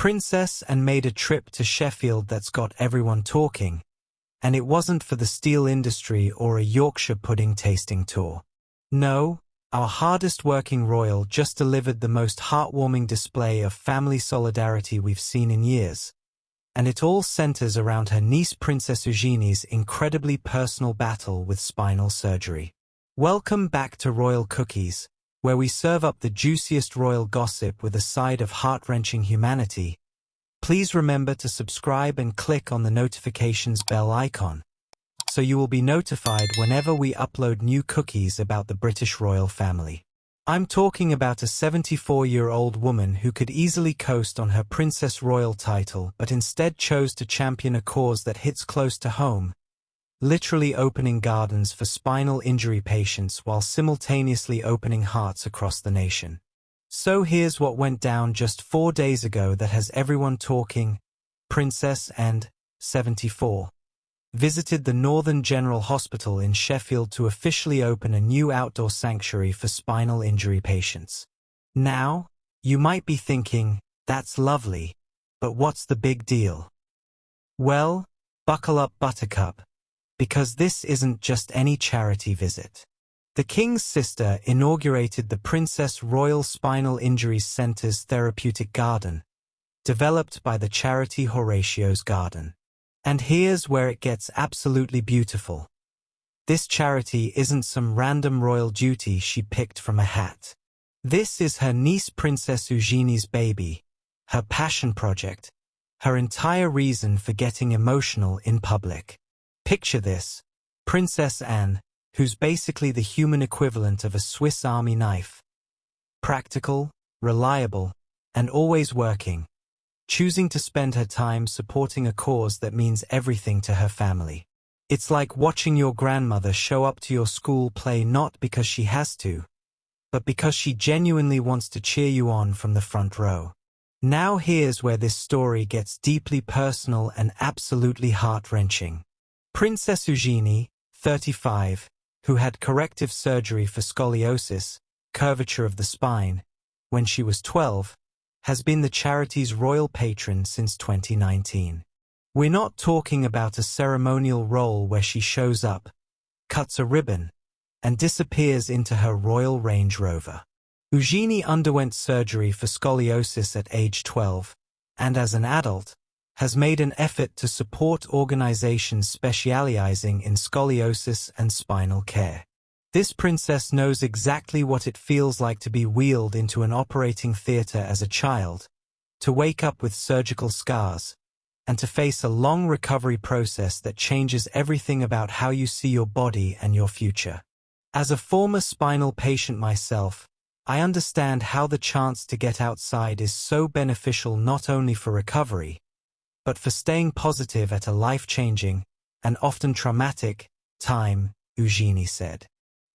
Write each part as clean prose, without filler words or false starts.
Princess Anne made a trip to Sheffield that's got everyone talking, and it wasn't for the steel industry or a Yorkshire pudding tasting tour. No, our hardest-working royal just delivered the most heartwarming display of family solidarity we've seen in years. And it all centers around her niece Princess Eugenie's incredibly personal battle with spinal surgery. Welcome back to Royal Cookies, where we serve up the juiciest royal gossip with a side of heart-wrenching humanity. Please remember to subscribe and click on the notifications bell icon, so you will be notified whenever we upload new cookies about the British royal family. I'm talking about a 74-year-old woman who could easily coast on her Princess Royal title but instead chose to champion a cause that hits close to home, literally opening gardens for spinal injury patients while simultaneously opening hearts across the nation. So here's what went down just 4 days ago that has everyone talking. Princess Anne, 74, visited the Northern General Hospital in Sheffield to officially open a new outdoor sanctuary for spinal injury patients. Now, you might be thinking, that's lovely, but what's the big deal? Well, buckle up, buttercup, because this isn't just any charity visit. The King's sister inaugurated the Princess Royal Spinal Injuries Centre's therapeutic garden, developed by the charity Horatio's Garden. And here's where it gets absolutely beautiful. This charity isn't some random royal duty she picked from a hat. This is her niece Princess Eugenie's baby, her passion project, her entire reason for getting emotional in public. Picture this: Princess Anne, who's basically the human equivalent of a Swiss Army knife. Practical, reliable, and always working, choosing to spend her time supporting a cause that means everything to her family. It's like watching your grandmother show up to your school play not because she has to, but because she genuinely wants to cheer you on from the front row. Now here's where this story gets deeply personal and absolutely heart-wrenching. Princess Eugenie, 35, who had corrective surgery for scoliosis, curvature of the spine, when she was 12, has been the charity's royal patron since 2019. We're not talking about a ceremonial role where she shows up, cuts a ribbon, and disappears into her royal Range Rover. Eugenie underwent surgery for scoliosis at age 12, and as an adult, has made an effort to support organizations specializing in scoliosis and spinal care. This princess knows exactly what it feels like to be wheeled into an operating theater as a child, to wake up with surgical scars, and to face a long recovery process that changes everything about how you see your body and your future. As a former spinal patient myself, I understand how the chance to get outside is so beneficial not only for recovery, but for staying positive at a life-changing, and often traumatic, time, Eugenie said.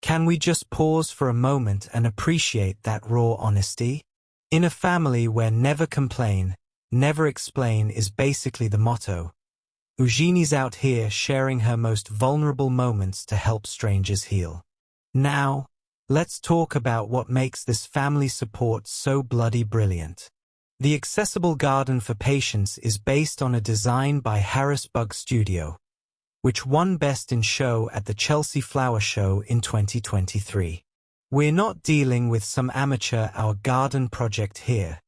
Can we just pause for a moment and appreciate that raw honesty? In a family where never complain, never explain is basically the motto, Eugenie's out here sharing her most vulnerable moments to help strangers heal. Now, let's talk about what makes this family support so bloody brilliant. The accessible garden for patients is based on a design by Harris Bug Studio, which won Best in Show at the Chelsea Flower Show in 2023. We're not dealing with some amateur Our Garden project here.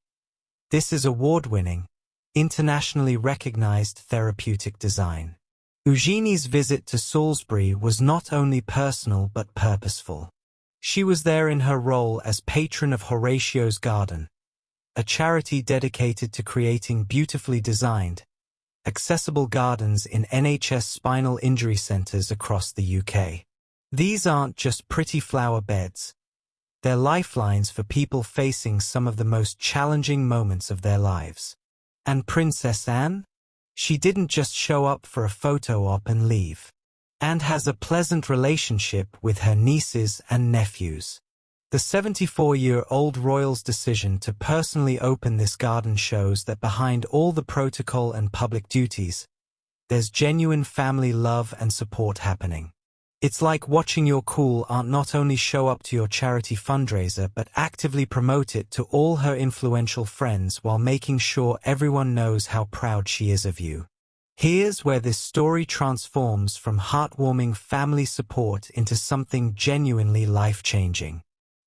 This is award-winning, internationally recognized therapeutic design. Eugenie's visit to Salisbury was not only personal but purposeful. She was there in her role as patron of Horatio's Garden, a charity dedicated to creating beautifully designed, accessible gardens in NHS spinal injury centres across the UK. These aren't just pretty flower beds. They're lifelines for people facing some of the most challenging moments of their lives. And Princess Anne? She didn't just show up for a photo op and leave. Anne has a pleasant relationship with her nieces and nephews. The 74-year-old royal's decision to personally open this garden shows that behind all the protocol and public duties, there's genuine family love and support happening. It's like watching your cool aunt not only show up to your charity fundraiser but actively promote it to all her influential friends while making sure everyone knows how proud she is of you. Here's where this story transforms from heartwarming family support into something genuinely life-changing.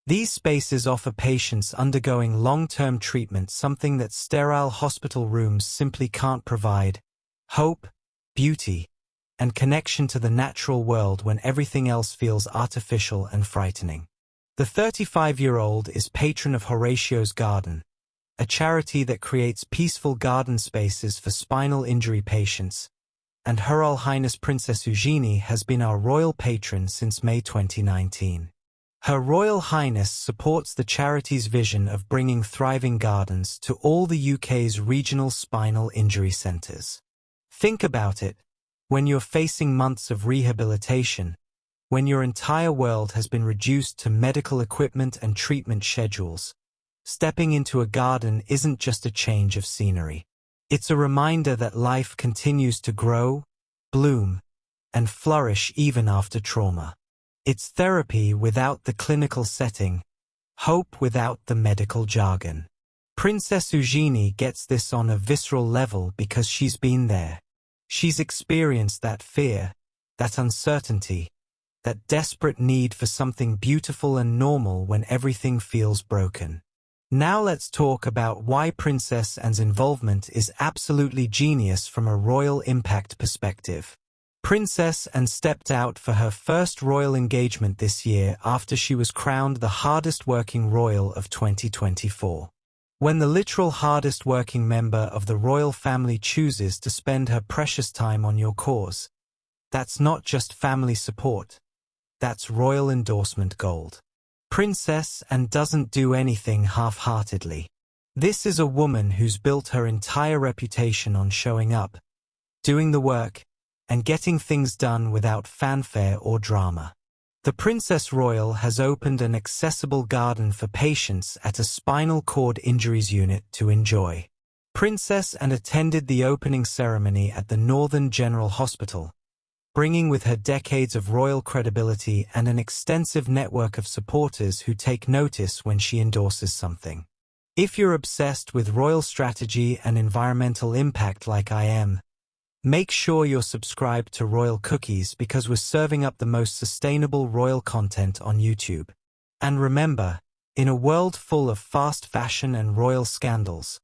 These spaces offer patients undergoing long-term treatment something that sterile hospital rooms simply can't provide: hope, beauty, and connection to the natural world when everything else feels artificial and frightening. The 35-year-old is patron of Horatio's Garden, a charity that creates peaceful garden spaces for spinal injury patients, and Her Royal Highness Princess Eugenie has been our royal patron since May 2019. Her Royal Highness supports the charity's vision of bringing thriving gardens to all the UK's regional spinal injury centres. Think about it. When you're facing months of rehabilitation, when your entire world has been reduced to medical equipment and treatment schedules, stepping into a garden isn't just a change of scenery. It's a reminder that life continues to grow, bloom, and flourish even after trauma. It's therapy without the clinical setting, hope without the medical jargon. Princess Eugenie gets this on a visceral level because she's been there. She's experienced that fear, that uncertainty, that desperate need for something beautiful and normal when everything feels broken. Now let's talk about why Princess Anne's involvement is absolutely genius from a royal impact perspective. Princess Anne stepped out for her first royal engagement this year after she was crowned the hardest-working royal of 2024. When the literal hardest-working member of the royal family chooses to spend her precious time on your cause, that's not just family support, that's royal endorsement gold. Princess Anne doesn't do anything half-heartedly. This is a woman who's built her entire reputation on showing up, doing the work, and getting things done without fanfare or drama. The Princess Royal has opened an accessible garden for patients at a spinal cord injuries unit to enjoy. Princess Anne attended the opening ceremony at the Northern General Hospital, bringing with her decades of royal credibility and an extensive network of supporters who take notice when she endorses something. If you're obsessed with royal strategy and environmental impact like I am, make sure you're subscribed to Royal Cookies because we're serving up the most sustainable royal content on YouTube. And remember, in a world full of fast fashion and royal scandals,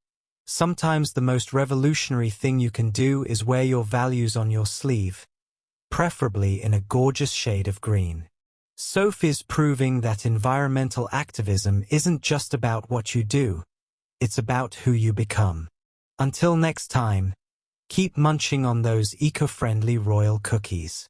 sometimes the most revolutionary thing you can do is wear your values on your sleeve, preferably in a gorgeous shade of green. Sophie's proving that environmental activism isn't just about what you do, it's about who you become. Until next time, keep munching on those eco-friendly royal cookies.